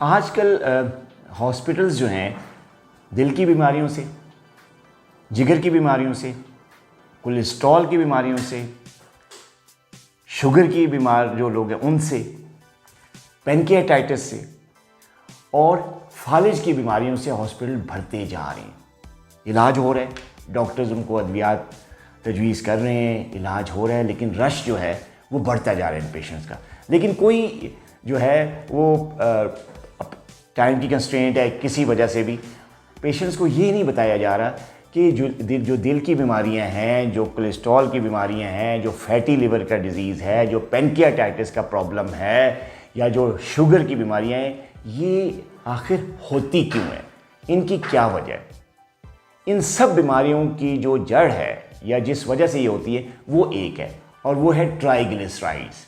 आजकल हॉस्पिटल्स जो हैं दिल की बीमारियों से, जिगर की बीमारियों से, कोलेस्ट्रॉल की बीमारियों से, शुगर की बीमार जो लोग हैं उनसे, पैनक्रियाटाइटिस से और फालिज की बीमारियों से हॉस्पिटल भरते जा रहे हैं। इलाज हो रहा है, डॉक्टर्स उनको अद्वियात तजवीज़ कर रहे हैं, इलाज हो रहा है, लेकिन रश जो है वो बढ़ता जा रहा है इन पेशेंट्स का। लेकिन कोई जो है वो टाइम की कंस्ट्रेंट है, किसी वजह से भी पेशेंट्स को ये नहीं बताया जा रहा कि जो दिल की बीमारियां हैं, जो कोलेस्ट्रॉल की बीमारियां हैं, जो फैटी लिवर का डिज़ीज़ है, जो पैनक्रियाटाइटिस का प्रॉब्लम है या जो शुगर की बीमारियां हैं, ये आखिर होती क्यों है, इनकी क्या वजह है। इन सब बीमारियों की जो जड़ है या जिस वजह से ये होती है वो एक है, और वो है ट्राइग्लिसराइड्स।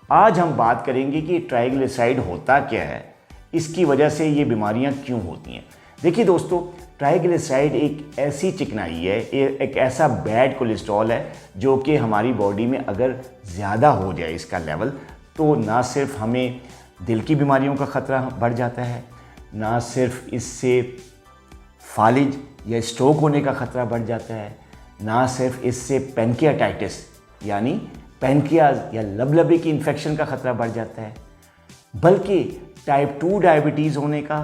आज हम बात करेंगे कि ट्राइग्लिसराइड होता क्या है, इसकी वजह से ये बीमारियां क्यों होती हैं। देखिए दोस्तों, ट्राइग्लिसराइड एक ऐसी चिकनाई है, एक ऐसा बैड कोलेस्ट्रॉल है जो कि हमारी बॉडी में अगर ज़्यादा हो जाए इसका लेवल, तो ना सिर्फ हमें दिल की बीमारियों का ख़तरा बढ़ जाता है, ना सिर्फ इससे फालिज या स्ट्रोक होने का ख़तरा बढ़ जाता है, ना सिर्फ इससे पैनक्रियाटाइटिस यानी पैनक्रियाज या लबलबे की इन्फेक्शन का ख़तरा बढ़ जाता है, बल्कि टाइप 2 डायबिटीज़ होने का,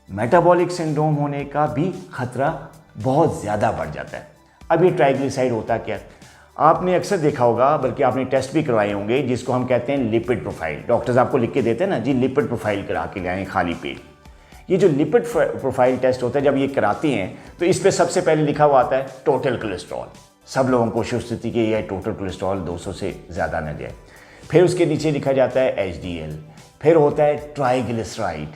मेटाबॉलिक सिंड्रोम होने का भी खतरा बहुत ज़्यादा बढ़ जाता है। अब ये ट्राइग्लिसराइड होता क्या है, आपने अक्सर देखा होगा, बल्कि आपने टेस्ट भी करवाए होंगे, जिसको हम कहते हैं लिपिड प्रोफाइल। डॉक्टर्स आपको लिख के देते हैं ना जी, लिपिड प्रोफाइल करा के ले आएँ खाली पेट। ये जो लिपिड प्रोफाइल टेस्ट होता है, जब ये कराते हैं तो इस पर सबसे पहले लिखा हुआ आता है टोटल कोलेस्ट्रॉल। सब लोगों को कोशिश होती कि यह टोटल कोलेस्ट्रॉल 200 से ज़्यादा न जाए। फिर उसके नीचे लिखा जाता है HDL, फिर होता है ट्राइग्लिसराइड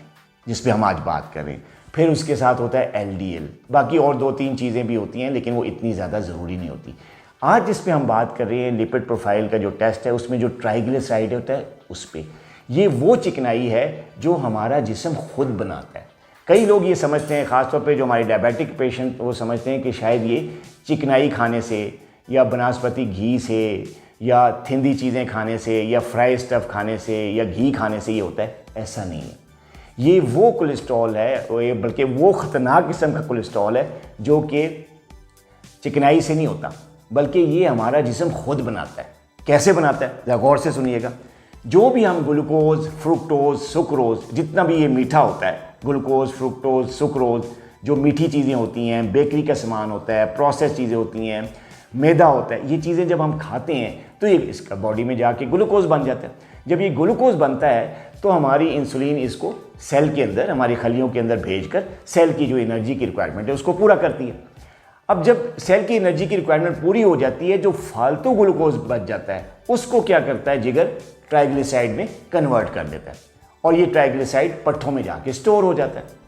जिस पे हम आज बात कर रहे हैं, फिर उसके साथ होता है LDL, बाकी और 2-3 चीज़ें भी होती हैं, लेकिन वो इतनी ज़्यादा ज़रूरी नहीं होती। आज जिस पे हम बात कर रहे हैं लिपिड प्रोफाइल का जो टेस्ट है, उसमें जो ट्राइग्लिसराइड होता है उस पर ये वो चिकनाई है जो हमारा जिस्म खुद बनाता है। कई लोग ये समझते हैं, ख़ासतौर पे जो हमारे डायबिटिक पेशेंट, वो समझते हैं कि शायद ये चिकनाई खाने से या बनस्पति घी से या थिंदी चीज़ें खाने से या फ्राई स्टफ़ खाने से या घी खाने से ये होता है। ऐसा नहीं है। ये वो कोलेस्ट्रॉल है, बल्कि वो ख़तरनाक किस्म का कोलेस्ट्रॉल है जो कि चिकनाई से नहीं होता, बल्कि ये हमारा जिस्म खुद बनाता है। कैसे बनाता है, ज़रा गौर से सुनिएगा। जो भी हम ग्लूकोज, फ्रुक्टोज, सुक्रोज, जितना भी ये मीठा होता है, ग्लूकोज, फ्रुक्टोज, सुक्रोज, जो मीठी चीज़ें होती हैं, बेकरी का सामान होता है, प्रोसेस चीज़ें होती हैं, मैदा होता है, ये चीज़ें जब हम खाते हैं तो ये इसका बॉडी में जाके ग्लूकोज बन जाता है। जब ये ग्लूकोज बनता है तो हमारी इंसुलिन इसको सेल के अंदर, हमारी खलियों के अंदर भेजकर सेल की जो एनर्जी की रिक्वायरमेंट है उसको पूरा करती है। अब जब सेल की एनर्जी की रिक्वायरमेंट पूरी हो जाती है, जो फालतू ग्लूकोज बच जाता है उसको क्या करता है, जिगर ट्राइग्लिसराइड में कन्वर्ट कर देता है, और ये ट्राइग्लिसराइड पट्ठों में जाके स्टोर हो जाता है।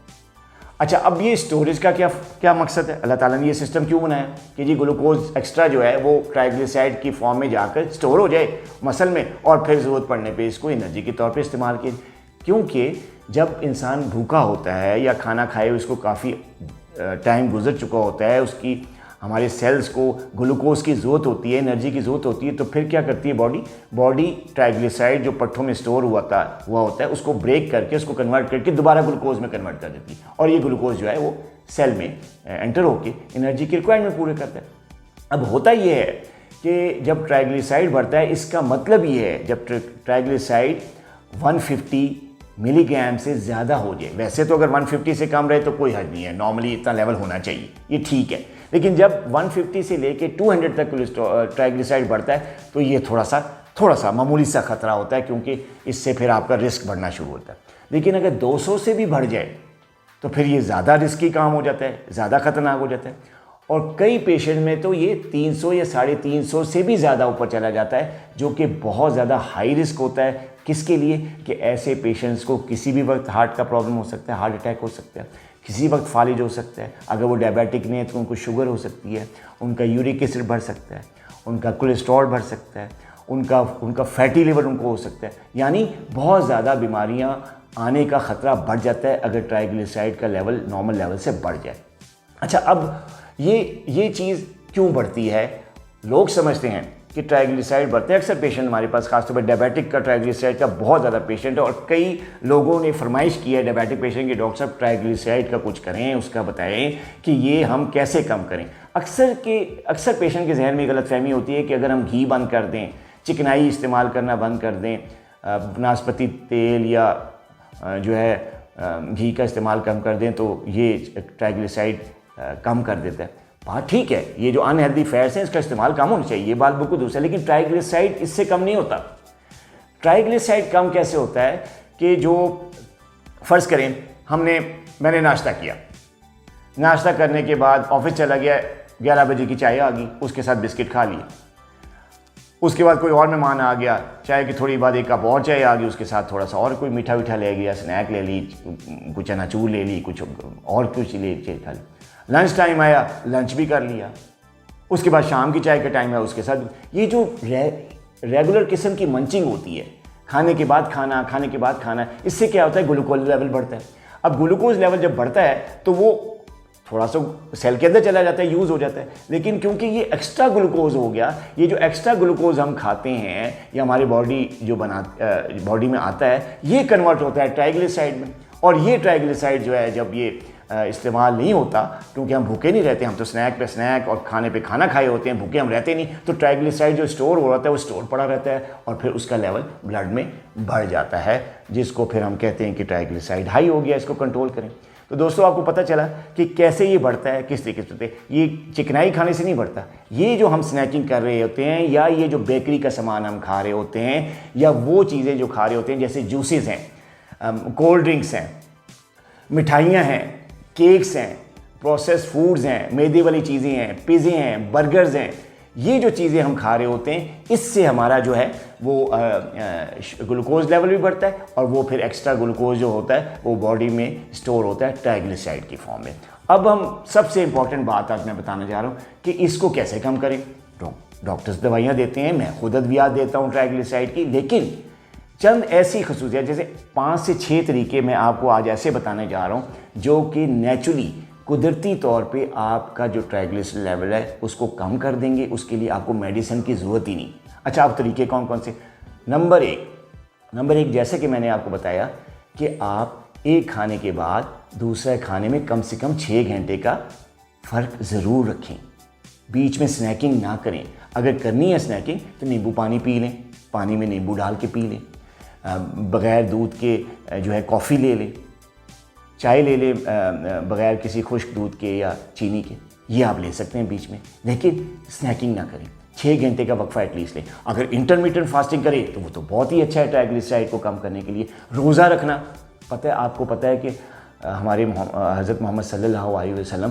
अच्छा, अब ये स्टोरेज का क्या मकसद है, अल्लाह ताला ने ये सिस्टम क्यों बनाया कि जी ग्लूकोज एक्स्ट्रा जो है वो ट्राइग्लिसराइड की फॉर्म में जाकर स्टोर हो जाए मसल में, और फिर ज़रूरत पड़ने पे इसको एनर्जी के तौर पे इस्तेमाल किए। क्योंकि जब इंसान भूखा होता है या खाना खाए उसको काफ़ी टाइम गुजर चुका होता है, उसकी हमारे सेल्स को ग्लूकोज की ज़रूरत होती है, एनर्जी की ज़रूरत होती है, तो फिर क्या करती है बॉडी ट्राइग्लिसराइड जो पट्ठों में स्टोर हुआ होता है उसको ब्रेक करके, उसको कन्वर्ट करके दोबारा ग्लूकोज में कन्वर्ट कर देती है, और ये ग्लूकोज जो है वो सेल में एंटर होकर एनर्जी की रिक्वायरमेंट पूरे करता है। अब होता ये है कि जब ट्राइग्लिसराइड बढ़ता है, इसका मतलब ये है जब ट्राइग्लिसराइड 150 मिलीग्राम से ज़्यादा हो जाए, वैसे तो अगर 150 से कम रहे तो कोई हद नहीं है, नॉर्मली इतना लेवल होना चाहिए, ये ठीक है, लेकिन जब 150 से लेके 200 तक ट्राइग्लिसराइड बढ़ता है तो ये थोड़ा सा मामूली सा खतरा होता है, क्योंकि इससे फिर आपका रिस्क बढ़ना शुरू होता है। लेकिन अगर 200 से भी बढ़ जाए तो फिर ये ज़्यादा रिस्की काम हो जाता है, ज़्यादा खतरनाक हो जाता है, और कई पेशेंट में तो ये 300 या 350 से भी ज़्यादा ऊपर चला जाता है, जो कि बहुत ज़्यादा हाई रिस्क होता है। किसके लिए कि ऐसे पेशेंट्स को किसी भी वक्त हार्ट का प्रॉब्लम हो सकता है, हार्ट अटैक हो सकता है, किसी वक्त फालिज हो सकता है, अगर वो डायबिटिक नहीं है तो उनको शुगर हो सकती है, उनका यूरिक एसिड बढ़ सकता है, उनका कोलेस्ट्रॉल बढ़ सकता है, उनका फैटी लिवर उनको हो सकता है, यानी बहुत ज़्यादा बीमारियां आने का ख़तरा बढ़ जाता है अगर ट्राइग्लिसराइड का लेवल नॉर्मल लेवल से बढ़ जाए। अच्छा, अब ये चीज़ क्यों बढ़ती है? लोग समझते हैं कि ट्राइग्लिसराइड बढ़ते हैं। अक्सर पेशेंट हमारे पास खासतौर पर डायबिटिक का ट्राइग्लिसराइड का बहुत ज़्यादा पेशेंट है और कई लोगों ने फरमाइश की है डायबिटिक पेशेंट के डॉक्टर साहब ट्राइग्लिसराइड का कुछ करें, उसका बताएं कि ये हम कैसे कम करें। अक्सर पेशेंट के जहन में गलतफहमी होती है कि अगर हम घी बंद कर दें, चिकनाई इस्तेमाल करना बंद कर दें, नाशपाती तेल या जो है घी का इस्तेमाल कम कर दें तो ये ट्राइग्लिसराइड कम कर देता है। बात ठीक है, ये जो अनहेल्दी फैट्स हैं इसका इस्तेमाल कम होना चाहिए, ये बात बिल्कुल दूसरी है, लेकिन ट्राइग्लिसराइड इससे कम नहीं होता। ट्राइग्लिसराइड कम कैसे होता है कि जो फ़र्ज़ करें मैंने नाश्ता किया, नाश्ता करने के बाद ऑफिस चला गया, 11 बजे की चाय आ गई, उसके साथ बिस्किट खा लिए, उसके बाद कोई और मेहमान आ गया, चाय की थोड़ी बाद एक कप और चाय आ गई, उसके साथ थोड़ा सा और कोई मीठा वीठा ले गया, स्नैक ले ली, कुछ चनाचूर ले ली, कुछ और कुछ ले खा ली। लंच टाइम आया, लंच भी कर लिया, उसके बाद शाम की चाय का टाइम है, उसके साथ ये जो रेगुलर किस्म की मंचिंग होती है, खाने के बाद खाना, खाने के बाद खाना, इससे क्या होता है ग्लूकोज लेवल बढ़ता है। अब ग्लूकोज लेवल जब बढ़ता है तो वो थोड़ा सा सेल के अंदर चला जाता है, यूज़ हो जाता है, लेकिन क्योंकि ये एक्स्ट्रा ग्लूकोज हो गया, ये जो एक्स्ट्रा ग्लूकोज हम खाते हैं या हमारी बॉडी में आता है, ये कन्वर्ट होता है ट्राइग्लिसराइड में। और ये ट्राइग्लिसराइड जो है जब ये इस्तेमाल नहीं होता, क्योंकि हम भूखे नहीं रहते, हम तो स्नैक पे स्नैक और खाने पे खाना खाए होते हैं, भूखे हम रहते नहीं, तो ट्राइग्लिसराइड जो स्टोर हो रहा है वो स्टोर पड़ा रहता है और फिर उसका लेवल ब्लड में बढ़ जाता है, जिसको फिर हम कहते हैं कि ट्राइग्लिसराइड हाई हो गया, इसको कंट्रोल करें। तो दोस्तों आपको पता चला कि कैसे ये बढ़ता है, किस तरीके से। ये चिकनाई खाने से नहीं बढ़ता, ये जो हम स्नैकिंग कर रहे होते हैं या ये जो बेकरी का सामान हम खा रहे होते हैं या वो चीज़ें जो खा रहे होते हैं जैसे जूसेस हैं, कोल्ड ड्रिंक्स हैं, मिठाइयाँ हैं, केक्स हैं, प्रोसेस फूड्स हैं, मैदे वाली चीज़ें हैं, पिज़्ज़े हैं, बर्गर्स हैं, ये जो चीज़ें हम खा रहे होते हैं इससे हमारा जो है वो ग्लूकोज लेवल भी बढ़ता है और वो फिर एक्स्ट्रा ग्लूकोज जो होता है वो बॉडी में स्टोर होता है ट्राइग्लिसराइड की फॉर्म में। अब हम सबसे इंपॉर्टेंट बात आज मैं बताने जा रहा हूँ कि इसको कैसे कम करें। डॉक्टर्स दवाइयाँ देते हैं, मैं खुद अद्वियात देता हूँ ट्राइग्लिसराइड की, लेकिन चंद ऐसी खसूसियात जैसे 5 से 6 तरीके मैं आपको आज ऐसे बताने जा रहा हूँ जो कि नेचुरली कुदरती तौर पे आपका जो ट्राइग्लिसराइड लेवल है उसको कम कर देंगे, उसके लिए आपको मेडिसिन की ज़रूरत ही नहीं। अच्छा, अब तरीके कौन कौन से? नंबर एक जैसे कि मैंने आपको बताया कि आप एक खाने के बाद दूसरे खाने में कम से कम 6 घंटे का फ़र्क ज़रूर रखें, बीच में स्नैकिंग ना करें। अगर करनी है स्नैकिंग तो नींबू पानी पी लें, पानी में नींबू डाल के पी लें, बग़ैर दूध के जो है कॉफ़ी ले लें, चाय ले लें बग़ैर किसी खुश्क दूध के या चीनी के, ये आप ले सकते हैं बीच में, लेकिन स्नैकिंग ना करें। 6 घंटे का वक्फा एटलीस्ट लें। अगर इंटरमीडिएट फास्टिंग करें तो वो तो बहुत ही अच्छा है ट्राइग्लिसराइड को कम करने के लिए। रोज़ा रखना, आपको पता है कि हमारे हज़रत मोहम्मद सल्लल्लाहु अलैहि वसल्लम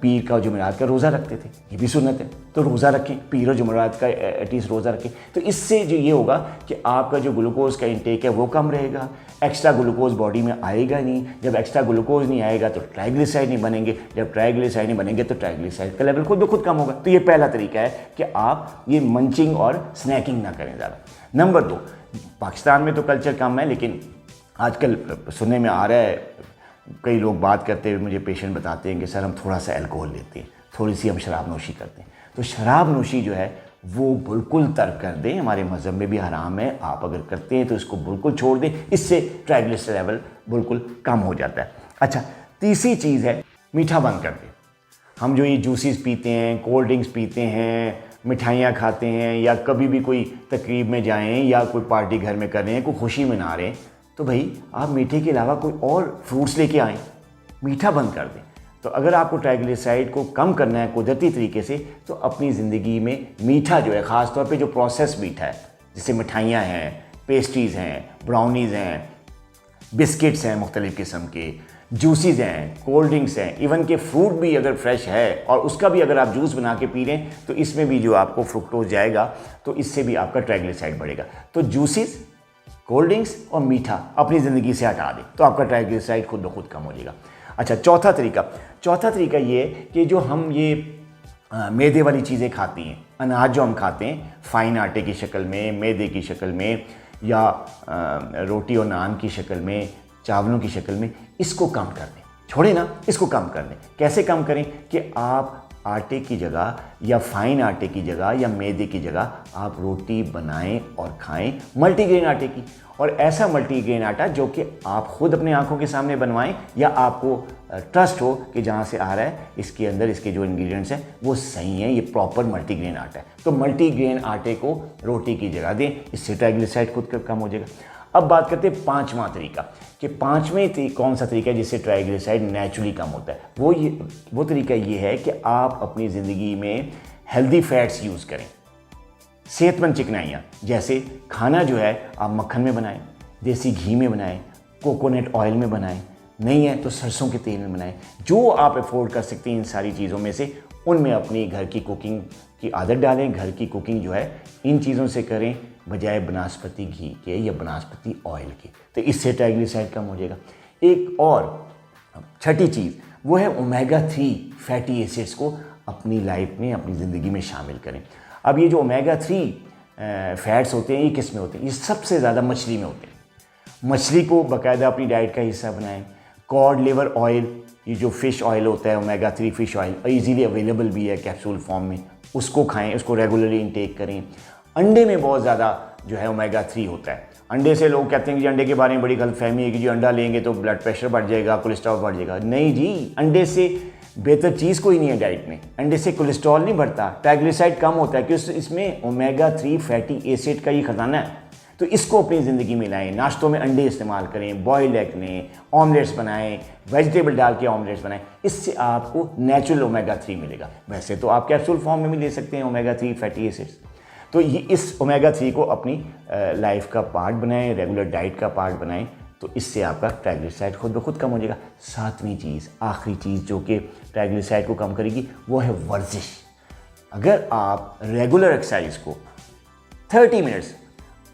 पीर का जुमेरात का रोज़ा रखते थे, ये भी सुन्नत है, तो रोज़ा रखें, पीर और जुमेरात का एटलीस्ट रोज़ा रखें। तो इससे जो ये होगा कि आपका जो ग्लूकोज का इंटेक है वो कम रहेगा, एक्स्ट्रा ग्लूकोज बॉडी में आएगा नहीं। जब एक्स्ट्रा ग्लूकोज नहीं आएगा तो ट्राइग्लिसराइड नहीं बनेंगे, जब ट्राइग्लिसराइड नहीं बनेंगे तो ट्राइग्लिसराइड का लेवल खुद ब खुद कम होगा। तो ये पहला तरीका है कि आप ये मंचिंग और स्नैकिंग ना करें ज़्यादा। नंबर 2, पाकिस्तान में तो कल्चर कम है, लेकिन आजकल सुनने में आ रहा है, कई लोग बात करते हुए मुझे पेशेंट बताते हैं कि सर हम थोड़ा सा अल्कोहल लेते हैं, थोड़ी सी हम शराब नोशी करते हैं। तो शराब नोशी जो है वो बिल्कुल तर्क कर दें, हमारे मज़हब में भी हराम है, आप अगर करते हैं तो इसको बिल्कुल छोड़ दें, इससे ट्राइग्लिसराइड लेवल बिल्कुल कम हो जाता है। अच्छा, तीसरी चीज़ है मीठा बंद कर दें। हम जो ये जूसेस पीते हैं, कोल्ड ड्रिंक्स पीते हैं, मिठाइयाँ खाते हैं या कभी भी कोई तकरीब में जाएँ या कोई पार्टी घर में कर रहे हैं, कोई खुशी मना रहे हैं, तो भाई आप मीठे के अलावा कोई और फ्रूट्स लेके आएँ, मीठा बंद कर दें। तो अगर आपको ट्राइग्लिसराइड को कम करना है कुदरती तरीके से तो अपनी ज़िंदगी में मीठा जो है, ख़ास तौर पे जो प्रोसेस मीठा है, जैसे मिठाइयाँ हैं, पेस्ट्रीज़ हैं, ब्राउनीज़ हैं, बिस्किट्स हैं मुख्तलिफ़ किस्म के, जूसेस हैं, कोल्ड ड्रिंक्स हैं, इवन के फ्रूट भी अगर फ्रेश है और उसका भी अगर आप जूस बना के पी लें तो इसमें भी जो आपको फ्रुक्टोज जाएगा तो इससे भी आपका ट्राइग्लिसराइड बढ़ेगा। तो जूसेस, कोल्ड ड्रिंक्स और मीठा अपनी ज़िंदगी से हटा दें तो आपका ट्राइग्लिसराइड खुद ब खुद कम हो जाएगा। अच्छा, चौथा तरीका ये कि जो हम ये मैदे वाली चीज़ें खाती हैं, अनाज जो हम खाते हैं फाइन आटे की शक्ल में, मैदे की शक्ल में या रोटी और नान की शक्ल में, चावलों की शक्ल में, इसको कम कर दें, छोड़े ना, इसको कम कर दें। कैसे कम करें कि आप आटे की जगह या फाइन आटे की जगह या मैदे की जगह आप रोटी बनाएं और खाएं मल्टीग्रेन आटे की। और ऐसा मल्टीग्रेन आटा जो कि आप खुद अपनी आंखों के सामने बनवाएं या आपको ट्रस्ट हो कि जहाँ से आ रहा है इसके अंदर इसके जो इंग्रेडिएंट्स हैं वो सही हैं, ये प्रॉपर मल्टीग्रेन आटा है। तो मल्टीग्रेन आटे को रोटी की जगह दें, इससे ट्राइग्लिसराइड खुद कम हो जाएगा। अब बात करते हैं पांचवा तरीका कि पांचवें कौन सा तरीका है जिससे ट्राइग्लिसराइड नेचुरली कम होता है। वो तरीका ये है कि आप अपनी ज़िंदगी में हेल्दी फैट्स यूज़ करें, सेहतमंद चिकनाइयाँ, जैसे खाना जो है आप मक्खन में बनाएं, देसी घी में बनाएं, कोकोनट ऑयल में बनाएं, नहीं है तो सरसों के तेल में बनाएं। जो आप अफोर्ड कर सकते हैं इन सारी चीज़ों में से उनमें अपनी घर की कुकिंग की आदत डालें। घर की कुकिंग जो है इन चीज़ों से करें बजाय बनास्पति घी के या बनास्पति ऑयल के, तो इससे ट्राइग्लिसराइड कम हो जाएगा। एक और छठी चीज़ वो है ओमेगा 3 फैटी एसिड्स को अपनी लाइफ में, अपनी ज़िंदगी में शामिल करें। अब ये जो ओमेगा 3 फैट्स होते हैं ये किस में होते हैं? ये सबसे ज़्यादा मछली में होते हैं। मछली को बाकायदा अपनी डाइट का हिस्सा बनाएं। कॉड लिवर ऑयल, ये जो फ़िश ऑयल होता है omega 3 fish oil, easily available भी है कैप्सूल फॉर्म में, उसको खाएं, उसको रेगुलरली इनटेक करें। अंडे में बहुत ज़्यादा जो है ओमेगा 3 होता है। अंडे से लोग कहते हैं कि अंडे के बारे में बड़ी गलतफहमी है कि जो अंडा लेंगे तो ब्लड प्रेशर बढ़ जाएगा, कोलेस्ट्रॉल बढ़ जाएगा। नहीं जी, अंडे से बेहतर चीज़ कोई नहीं है डाइट में। अंडे से कोलेस्ट्रॉल नहीं बढ़ता, ट्राइग्लिसराइड कम होता है क्योंकि इसमें ओमेगा 3 फैटी एसिड का ये खजाना है। तो इसको अपनी ज़िंदगी में लाएं। नाश्तों में अंडे इस्तेमाल करें, बॉइल्ड एग लें, ऑमलेट्स बनाएं, वेजिटेबल डाल के ऑमलेट्स बनाएं। इससे आपको नेचुरल ओमेगा 3 मिलेगा। वैसे तो आप कैप्सूल फॉर्म में भी ले सकते हैं ओमेगा 3 फैटी एसिड्स। तो ये इस ओमेगा 3 को अपनी लाइफ का पार्ट बनाएं, रेगुलर डाइट का पार्ट बनाएं, तो इससे आपका ट्राइग्लिसराइड खुद ब खुद कम हो जाएगा। सातवीं चीज़, आखिरी चीज़ जो कि ट्राइग्लिसराइड को कम करेगी वो है वर्जिश। अगर आप रेगुलर एक्सरसाइज को 30 मिनट्स,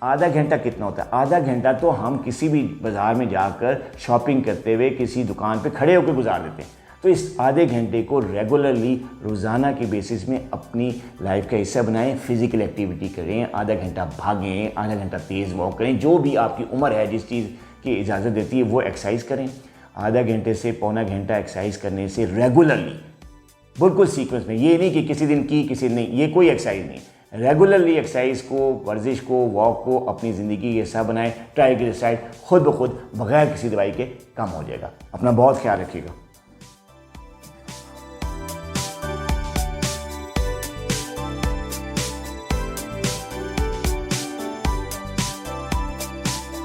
आधा घंटा कितना होता है? आधा घंटा तो हम किसी भी बाज़ार में जाकर शॉपिंग करते हुए किसी दुकान पे खड़े होकर गुजार देते हैं। तो इस आधे घंटे को रेगुलरली रोज़ाना के बेसिस में अपनी लाइफ का हिस्सा बनाएं। फिज़िकल एक्टिविटी करें, आधा घंटा भागें, आधा घंटा तेज़ वॉक करें, जो भी आपकी उम्र है जिस चीज़ की इजाज़त देती है वो एक्सरसाइज करें। आधा घंटे से पौना घंटा एक्सरसाइज करने से रेगुलरली, बिल्कुल सीक्वेंस में, ये नहीं कि किसी दिन की किसी दिन नहीं, ये कोई एक्सरसाइज नहीं। रेगुलरली एक्सरसाइज को, वर्जिश को, वॉक को अपनी ज़िंदगी का हिस्सा बनाएं। ट्राइग्लिसराइड खुद ब खुद बगैर किसी दवाई के कम हो जाएगा। अपना बहुत ख्याल रखिएगा।